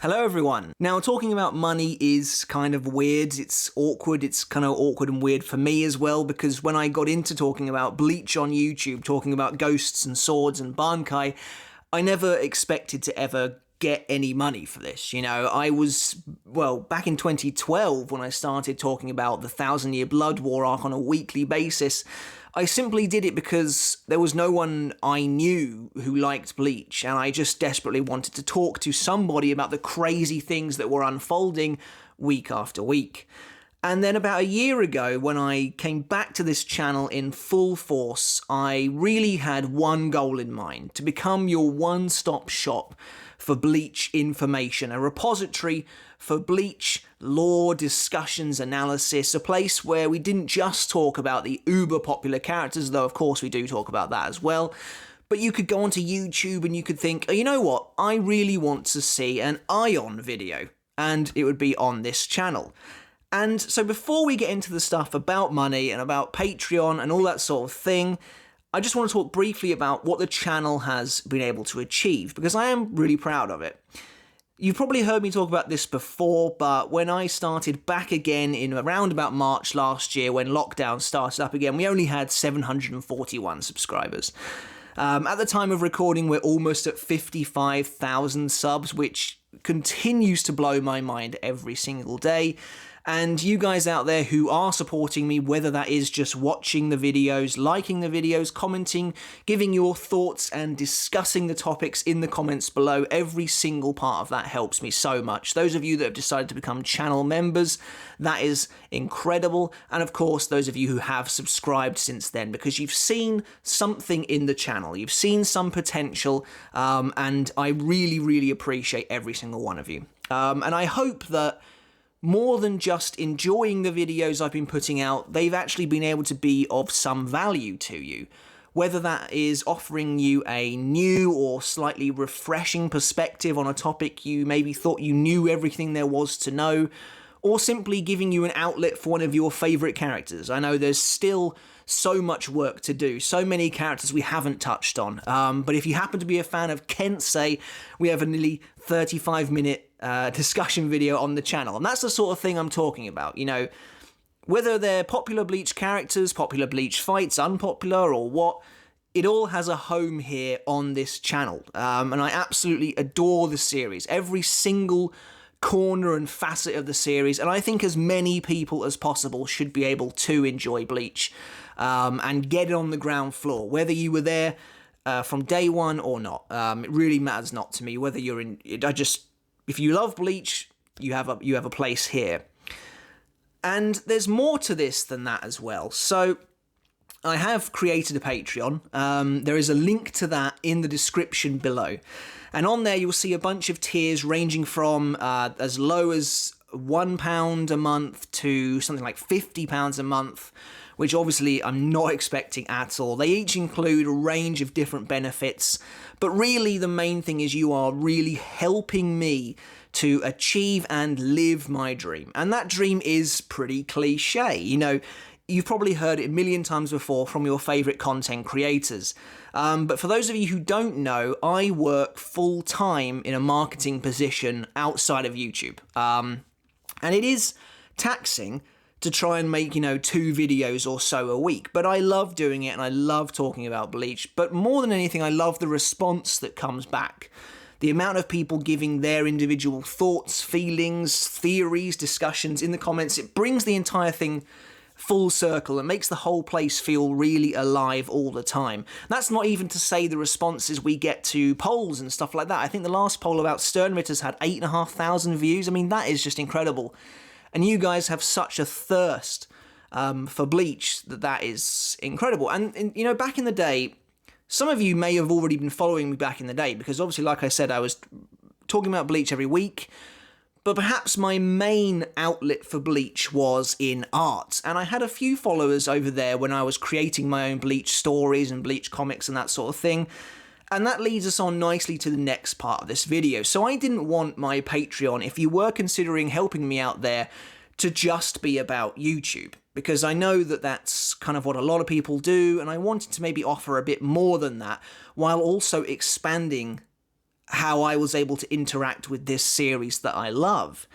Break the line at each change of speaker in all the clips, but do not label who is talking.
Hello everyone. Now, talking about money is kind of weird, it's awkward, it's kind of awkward and weird for me as well, because when I got into talking about Bleach on YouTube, talking about ghosts and swords and Bankai, I never expected to ever get any money for this. You know, I was, well, back in 2012 when I started talking about the 1,000-Year Blood War arc on a weekly basis, I simply did it because there was no one I knew who liked Bleach, and I just desperately wanted to talk to somebody about the crazy things that were unfolding week after week. And then about a year ago, when I came back to this channel in full force, I really had one goal in mind: to become your one-stop shop for Bleach information, a repository for Bleach lore, discussions, analysis, a place where we didn't just talk about the uber popular characters, though of course we do talk about that as well, but you could go onto YouTube and you could think, oh, you know what, I really want to see an Ion video, and it would be on this channel. And so before we get into the stuff about money and about Patreon and all that sort of thing, I just want to talk briefly about what the channel has been able to achieve, because I am really proud of it. You've probably heard me talk about this before, but when I started back again in around about March last year, when lockdown started up again, we only had 741 subscribers. At the time of recording, we're almost at 55,000 subs, which continues to blow my mind every single day. And you guys out there who are supporting me, whether that is just watching the videos, liking the videos, commenting, giving your thoughts and discussing the topics in the comments below, every single part of that helps me so much. Those of you that have decided to become channel members, that is incredible. And of course, those of you who have subscribed since then, because you've seen something in the channel, you've seen some potential, and I really, really appreciate every single one of you. And I hope that more than just enjoying the videos I've been putting out, they've actually been able to be of some value to you. Whether that is offering you a new or slightly refreshing perspective on a topic you maybe thought you knew everything there was to know, or simply giving you an outlet for one of your favourite characters. I know there's still so much work to do, so many characters we haven't touched on, but if you happen to be a fan of Kensei, we have a nearly 35-minute discussion video on the channel, and that's the sort of thing I'm talking about. You know, whether they're popular Bleach characters, popular Bleach fights, unpopular, or what, it all has a home here on this channel, and I absolutely adore the series, every single corner and facet of the series, and I think as many people as possible should be able to enjoy Bleach and get it on the ground floor, whether you were there from day one or not. It really matters not to me whether you're in. If you love Bleach, you have a place here. And there's more to this than that as well. So I have created a Patreon. There is a link to that in the description below. And on there you'll see a bunch of tiers ranging from as low as £1 a month to something like £50 a month, which obviously I'm not expecting at all. They each include a range of different benefits, but really the main thing is you are really helping me to achieve and live my dream. And that dream is pretty cliche. You know, you've probably heard it a million times before from your favourite content creators. But for those of you who don't know, I work full-time in a marketing position outside of YouTube. And it is taxing to try and make, 2 videos or so a week. But I love doing it and I love talking about Bleach. But more than anything, I love the response that comes back. The amount of people giving their individual thoughts, feelings, theories, discussions in the comments, it brings the entire thing full circle and makes the whole place feel really alive all the time. That's not even to say the responses we get to polls and stuff like that. I think the last poll about Sternritter's had 8,500 views. I mean, that is just incredible. And you guys have such a thirst for Bleach that is incredible. And, back in the day, some of you may have already been following me back in the day, because obviously, like I said, I was talking about Bleach every week. But perhaps my main outlet for Bleach was in art, and I had a few followers over there when I was creating my own Bleach stories and Bleach comics and that sort of thing, and that leads us on nicely to the next part of this video. So I didn't want my Patreon, if you were considering helping me out there, to just be about YouTube, because I know that that's kind of what a lot of people do, and I wanted to maybe offer a bit more than that, while also expanding how I was able to interact with this series that I love.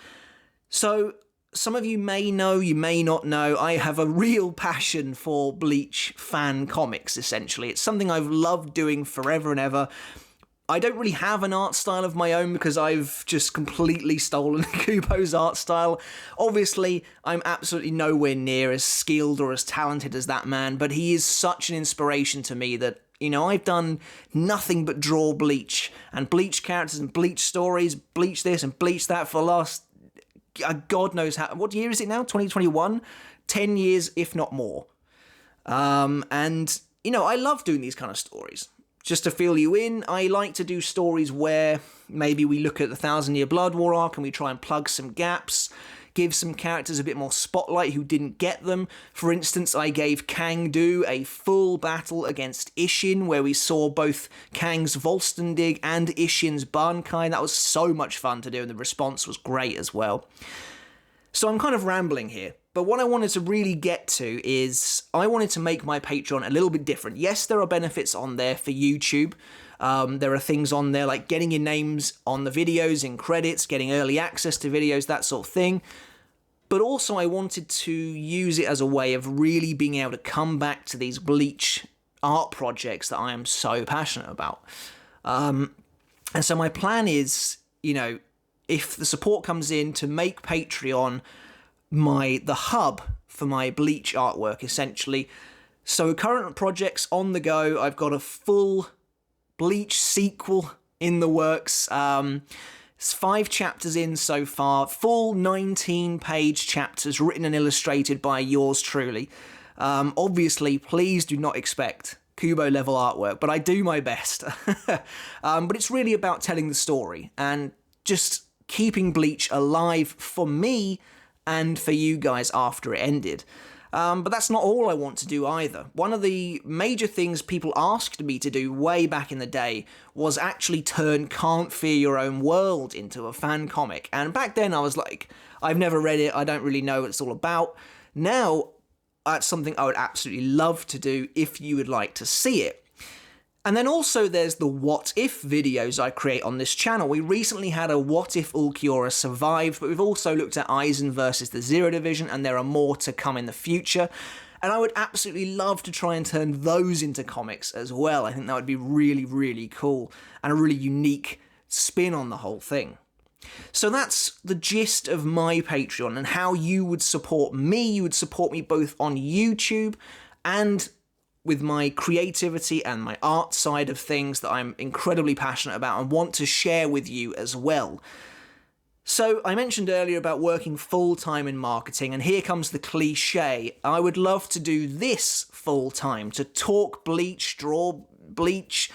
So, some of you may know, you may not know, I have a real passion for Bleach Fan Comics, essentially. It's something I've loved doing forever and ever. I don't really have an art style of my own because I've just completely stolen Kubo's art style. Obviously, I'm absolutely nowhere near as skilled or as talented as that man, but he is such an inspiration to me that, you know, I've done nothing but draw Bleach and Bleach characters and Bleach stories, Bleach this and Bleach that for the last, God knows how, what year is it now? 2021? 10 years, if not more. And, you know, I love doing these kind of stories. Just to fill you in, I like to do stories where maybe we look at the 1,000-Year Blood War arc and we try and plug some gaps, give some characters a bit more spotlight who didn't get them. For instance, I gave Kang-Do a full battle against Isshin, where we saw both Kang's Volstendig and Isshin's Bankai. That was so much fun to do, and the response was great as well. So I'm kind of rambling here, but what I wanted to really get to is I wanted to make my Patreon a little bit different. Yes, there are benefits on there for YouTube. There are things on there like getting your names on the videos in credits, getting early access to videos, that sort of thing. But also I wanted to use it as a way of really being able to come back to these Bleach art projects that I am so passionate about. And so my plan is, you know, if the support comes in, to make Patreon the hub for my Bleach artwork, essentially. So current projects on the go. I've got a full Bleach sequel in the works. It's 5 chapters in so far. Full 19-page chapters written and illustrated by yours truly. Obviously, please do not expect Kubo-level artwork, but I do my best. But it's really about telling the story and just keeping Bleach alive for me and for you guys after it ended. But that's not all I want to do either. One of the major things people asked me to do way back in the day was actually turn Can't Fear Your Own World into a fan comic. And back then I was like, I've never read it, I don't really know what it's all about. Now, that's something I would absolutely love to do if you would like to see it. And then also there's the what if videos I create on this channel. We recently had a what if Ulquiorra survived, but we've also looked at Aizen versus the Zero Division, and there are more to come in the future. And I would absolutely love to try and turn those into comics as well. I think that would be really, really cool and a really unique spin on the whole thing. So that's the gist of my Patreon and how you would support me. You would support me both on YouTube and with my creativity and my art side of things that I'm incredibly passionate about and want to share with you as well. So I mentioned earlier about working full-time in marketing, and here comes the cliche. I would love to do this full-time, to talk Bleach, draw Bleach,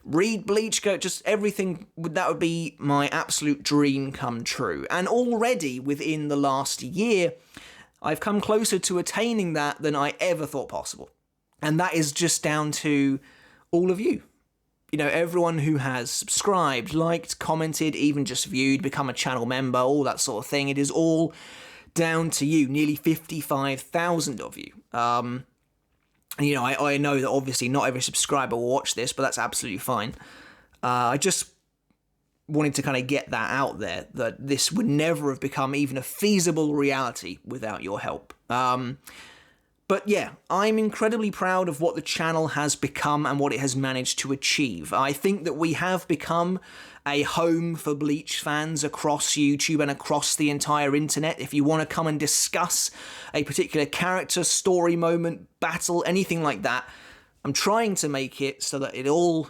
read Bleach, go just everything. That would be my absolute dream come true. And already within the last year, I've come closer to attaining that than I ever thought possible. And that is just down to all of you. You know, everyone who has subscribed, liked, commented, even just viewed, become a channel member, all that sort of thing. It is all down to you, nearly 55,000 of you. And, you know, I know that obviously not every subscriber will watch this, but that's absolutely fine. I just wanted to kind of get that out there, that this would never have become even a feasible reality without your help. But yeah, I'm incredibly proud of what the channel has become and what it has managed to achieve. I think that we have become a home for Bleach fans across YouTube and across the entire internet. If you want to come and discuss a particular character, story moment, battle, anything like that, I'm trying to make it so that it all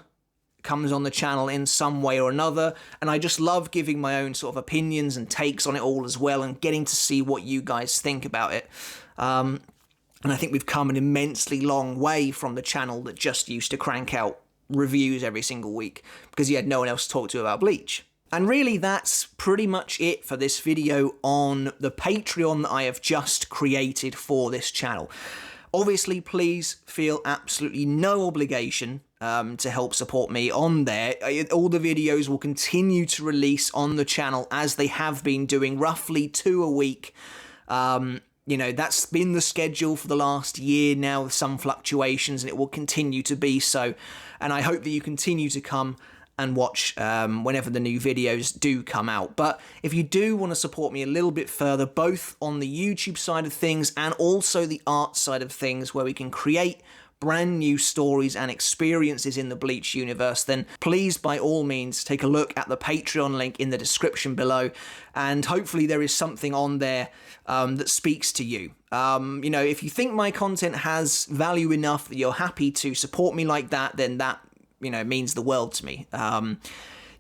comes on the channel in some way or another, and I just love giving my own sort of opinions and takes on it all as well, and getting to see what you guys think about it. And I think we've come an immensely long way from the channel that just used to crank out reviews every single week because you had no one else to talk to about Bleach. And really, that's pretty much it for this video on the Patreon that I have just created for this channel. Obviously, please feel absolutely no obligation to help support me on there. All the videos will continue to release on the channel as they have been doing, roughly 2 a week. You know, that's been the schedule for the last year now with some fluctuations, and it will continue to be so. And I hope that you continue to come and watch whenever the new videos do come out. But if you do want to support me a little bit further, both on the YouTube side of things and also the art side of things, where we can create brand new stories and experiences in the Bleach universe, then please, by all means, take a look at the Patreon link in the description below, and hopefully there is something on there that speaks to you. You know, if you think my content has value enough that you're happy to support me like that, then that, you know, means the world to me.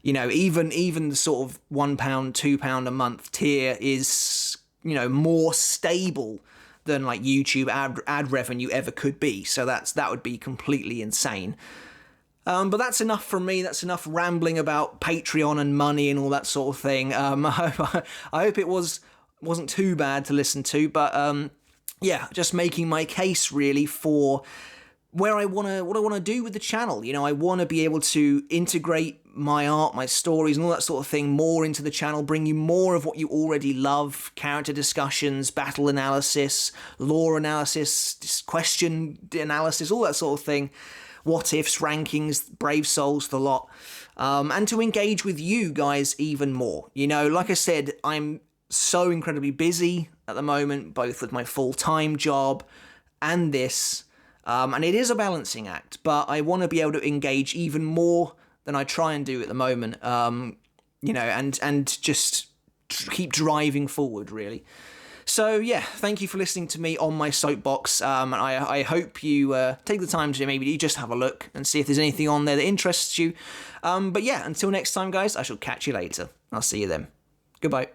You know, even the sort of £1, £2 a month tier is, you know, more stable than like YouTube ad revenue ever could be. So that would be completely insane. But that's enough from me. That's enough rambling about Patreon and money and all that sort of thing. I hope it wasn't too bad to listen to, but yeah, just making my case really for what I want to do with the channel. You know, I want to be able to integrate my art, my stories, and all that sort of thing more into the channel, bring you more of what you already love: character discussions, battle analysis, lore analysis, question analysis, all that sort of thing, what ifs, rankings, Brave Souls, the lot, and to engage with you guys even more. You know, like I said, I'm so incredibly busy at the moment, both with my full-time job and this, and it is a balancing act, but I want to be able to engage even more than I try and do at the moment, you know, and just keep driving forward, really. So, yeah, thank you for listening to me on my soapbox. I hope you take the time to maybe just have a look and see if there's anything on there that interests you. But yeah, until next time, guys, I shall catch you later. I'll see you then. Goodbye.